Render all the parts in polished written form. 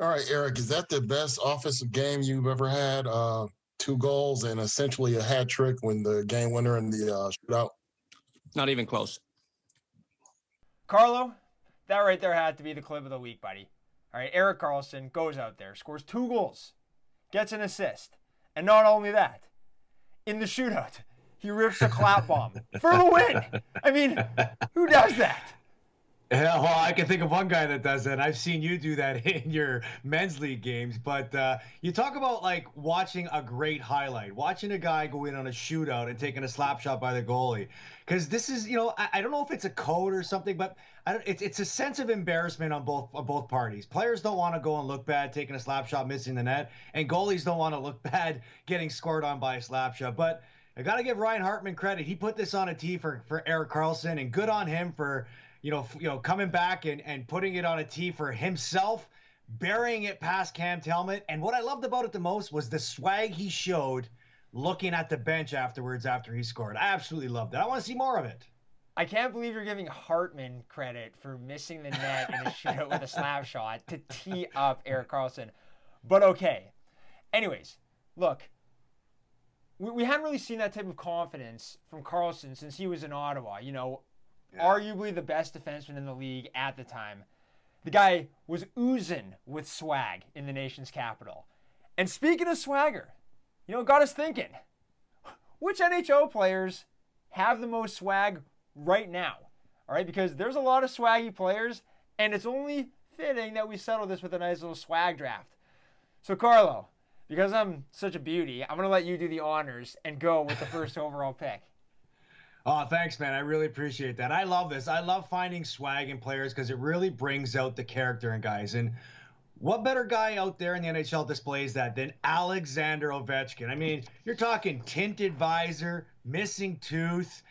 All right, Eric, is that the best offensive game you've ever had? 2 goals and essentially a hat trick when the game winner in the shootout. Not even close. Carlo, that right there had to be the clip of the week, buddy. All right, Erik Karlsson goes out there, scores 2 goals, gets an assist, and not only that, in the shootout, he rips a clap bomb for the win. I mean, who does that? Yeah, well, I can think of one guy that does that. I've seen you do that in your men's league games. But you talk about like watching a great highlight, watching a guy go in on a shootout and taking a slap shot by the goalie. Because this is, I don't know if it's a code or something, but it's a sense of embarrassment on both parties. Players don't want to go and look bad taking a slap shot, missing the net, and goalies don't want to look bad getting scored on by a slap shot. But I got to give Ryan Hartman credit. He put this on a tee for Erik Karlsson, and good on him for coming back and putting it on a tee for himself, burying it past Cam's helmet. And what I loved about it the most was the swag he showed looking at the bench afterwards after he scored. I absolutely loved it. I want to see more of it. I can't believe you're giving Hartman credit for missing the net in a shootout with a slap shot to tee up Erik Karlsson. But okay. Anyways, look, we hadn't really seen that type of confidence from Karlsson since he was in Ottawa. Arguably the best defenseman in the league at the time. The guy was oozing with swag in the nation's capital. And speaking of swagger, got us thinking, which NHL players have the most swag right now? All right, because there's a lot of swaggy players, and it's only fitting that we settle this with a nice little swag draft. So, Carlo, because I'm such a beauty, I'm going to let you do the honors and go with the first overall pick. Oh, thanks, man. I really appreciate that. I love this. I love finding swag in players because it really brings out the character in guys. And what better guy out there in the NHL displays that than Alexander Ovechkin? I mean, you're talking tinted visor, missing tooth.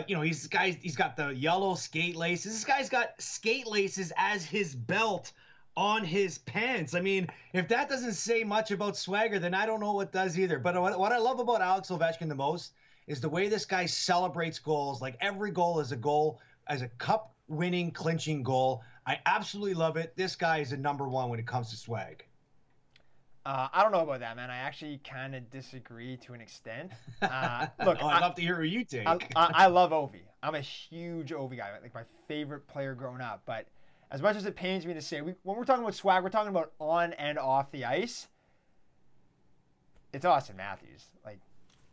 He's got the yellow skate laces. This guy's got skate laces as his belt on his pants. I mean, if that doesn't say much about swagger, then I don't know what does either. But what I love about Alex Ovechkin the most is the way this guy celebrates goals. Like every goal is a goal, as a cup-winning, clinching goal. I absolutely love it. This guy is a number one when it comes to swag. I don't know about that, man. I actually kind of disagree to an extent. Look, I'd love to hear what you take. I love Ovi. I'm a huge Ovi guy, like my favorite player growing up. But as much as it pains me to say, when we're talking about swag, we're talking about on and off the ice. It's Austin Matthews. Like,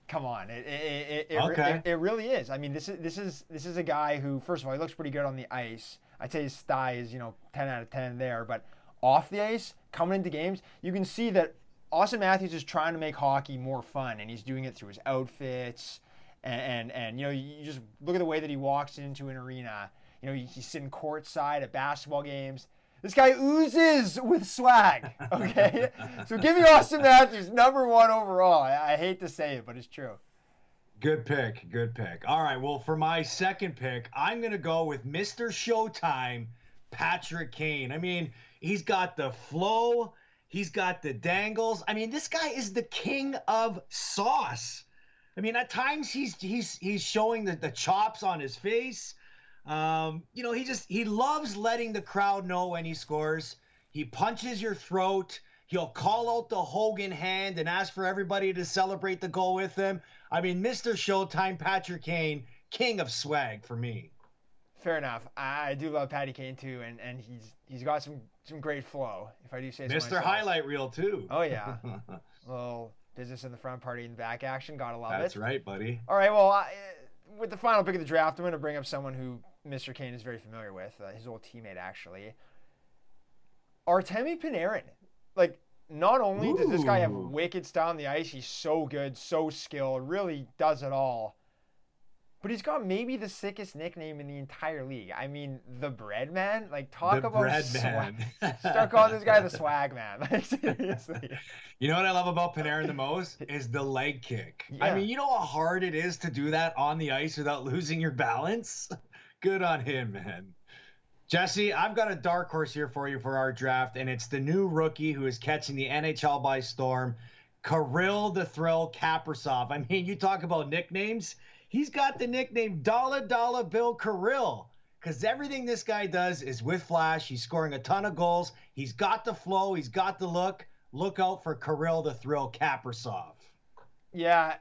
come on, it really is. I mean, this is a guy who, first of all, he looks pretty good on the ice. I'd say his style is 10 out of 10 there, but off the ice, coming into games, you can see that Austin Matthews is trying to make hockey more fun, and he's doing it through his outfits, and you just look at the way that he walks into an arena. He's sitting courtside at basketball games. This guy oozes with swag, okay? So give me Austin Matthews, number one overall. I hate to say it, but it's true. Good pick. All right, well, for my second pick, I'm going to go with Mr. Showtime, Patrick Kane. I mean, he's got the flow. He's got the dangles. I mean, this guy is the king of sauce. I mean, at times he's showing the chops on his face. He loves letting the crowd know when he scores. He punches your throat. He'll call out the Hogan hand and ask for everybody to celebrate the goal with him. I mean, Mr. Showtime, Patrick Kane, king of swag for me. Fair enough. I do love Patty Kane too, and he's got some great flow, if I do say so Mr. myself. Highlight reel too. Oh yeah. Little business in the front, party in the back action. Gotta love it. That's right, buddy. All right, well, with the final pick of the draft, I'm going to bring up someone who Mr. Kane is very familiar with, his old teammate, actually. Artemi Panarin. Like, not only does this guy have wicked style on the ice, he's so good, so skilled, really does it all. But he's got maybe the sickest nickname in the entire league. I mean, the Bread Man? Like, talk about swag. Start calling this guy the Swag Man. Like, seriously. You know what I love about Panarin the most? Is the leg kick. Yeah. I mean, you know how hard it is to do that on the ice without losing your balance? Good on him, man. Jesse, I've got a dark horse here for you for our draft, and it's the new rookie who is catching the NHL by storm, Kirill the Thrill Kaprizov. I mean, you talk about nicknames. He's got the nickname Dollar Bill Kirill. because everything this guy does is with flash. He's scoring a ton of goals. He's got the flow. He's got the look. Look out for Kirill the Thrill Kaprizov. Yeah,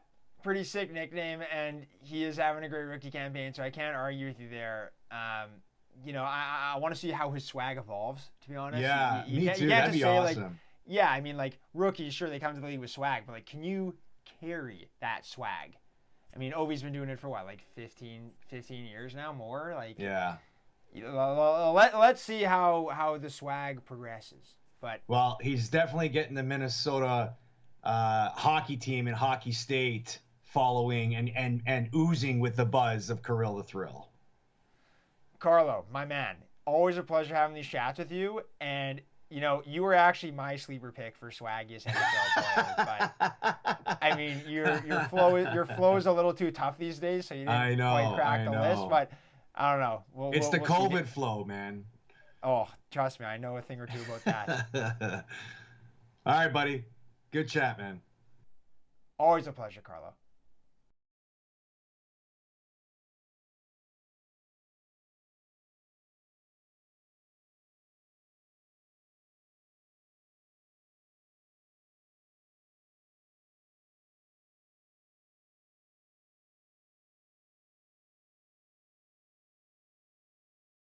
pretty sick nickname, and he is having a great rookie campaign, so I can't argue with you there. I want to see how his swag evolves, to be honest. Yeah, you me can't, too. You can't That'd just be say, awesome. like, yeah, I mean, like, rookies, sure, they come to the league with swag, but, like, can you carry that swag? I mean, Ovi's been doing it for, what, like 15 years now, more? Like, Yeah. Let's see how the swag progresses. But well, he's definitely getting the Minnesota hockey team in Hockey State following and oozing with the buzz of Kirill the Thrill. Carlo, my man, always a pleasure having these chats with you. And you were actually my sleeper pick for swaggiest NHL player. But I mean, your flow is a little too tough these days, so you didn't quite crack the list. But I don't know. It's the COVID flow, man. Oh, trust me, I know a thing or two about that. All right, buddy. Good chat, man. Always a pleasure, Carlo.